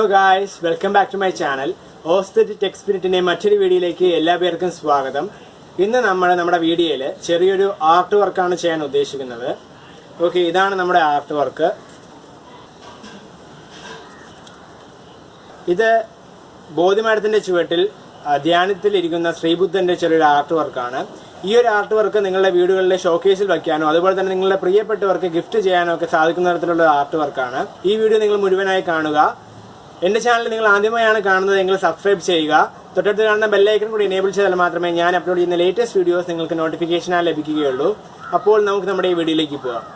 guys, welcome back to my channel. Aesthetic Experience മറ്റൊരു വീഡിയോയിലേക്ക് എല്ലാവർക്കും സ്വാഗതം. ഇന്ന് നമ്മൾ നമ്മുടെ വീഡിയോയിൽ ചെറിയൊരു ആർട്ട് വർക്കാണ് ചെയ്യാൻ ഉദ്ദേശിക്കുന്നത്. ഓക്കേ, ഇതാണ് നമ്മുടെ ആർട്ട് വർക്ക്. ഇത് ബോധി മരത്തിന്റെ ചുവട്ടിൽ ധ്യാനത്തിൽ ഇരിക്കുന്ന ശ്രീബുദ്ധന്റെ ചെറിയൊരു ആർട്ട് വർക്കാണ്. ഈ ഒരു ആർട്ട് വർക്ക് നിങ്ങളുടെ വീടുകളിലെ ഷോക്കേസിൽ വയ്ക്കാനോ അതുപോലെ തന്നെ നിങ്ങളുടെ പ്രിയപ്പെട്ടവർക്ക് ഗിഫ്റ്റ് ചെയ്യാനോ ഒക്കെ സാധിക്കുന്ന തരത്തിലുള്ള ആർട്ട് വർക്കാണ്. ഈ വീഡിയോ നിങ്ങൾ മുഴുവനായി കാണുക. എൻ്റെ ചാനൽ നിങ്ങൾ ആദ്യമായാണ് കാണുന്നതെങ്കിൽ സബ്സ്ക്രൈബ് ചെയ്യുക. തൊട്ടടുത്ത് കാണുന്ന ബെല്ലൈക്കൺ കൂടി എനേബിൾ ചെയ്താൽ മാത്രമേ ഞാൻ അപ്ലോഡ് ചെയ്യുന്ന ലേറ്റസ്റ്റ് വീഡിയോസ് നിങ്ങൾക്ക് നോട്ടിഫിക്കേഷനായി ലഭിക്കുകയുള്ളൂ. അപ്പോൾ നമുക്ക് നമ്മുടെ ഈ വീഡിയോയിലേക്ക് പോകാം.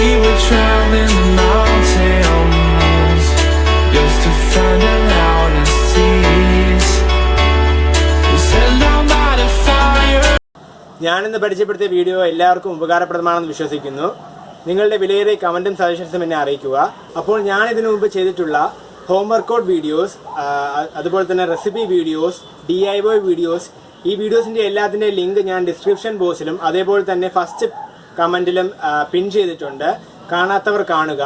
we were traveling the mountains just to find our loudest tears. We sat down by the fire. ഞാനിന്ന് പരിചയപ്പെടുത്തിയ വീഡിയോ എല്ലാവർക്കും ഉപകാരപ്രദമാണെന്ന് വിശ്വസിക്കുന്നു. നിങ്ങളുടെ വിലയേറിയ കമൻറ്റും സജഷൻസും എന്നെ അറിയിക്കുക. അപ്പോൾ ഞാൻ ഇതിനു മുമ്പ് ചെയ്തിട്ടുള്ള ഹോം വർക്കൗട്ട് വീഡിയോസ്, അതുപോലെ തന്നെ റെസിപ്പി വീഡിയോസ്, DIY വീഡിയോസ്, ഈ വീഡിയോസിൻ്റെ എല്ലാത്തിൻ്റെ ലിങ്ക് ഞാൻ ഡിസ്ക്രിപ്ഷൻ ബോക്സിലും അതേപോലെ തന്നെ ഫസ്റ്റ് കമൻറ്റിലും പിൻ ചെയ്തിട്ടുണ്ട്. കാണാത്തവർ കാണുക.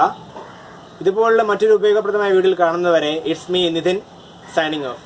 ഇതുപോലുള്ള മറ്റൊരു ഉപയോഗപ്രദമായ വീഡിയോയിൽ കാണുന്നവരെ it's me Nithin signing of.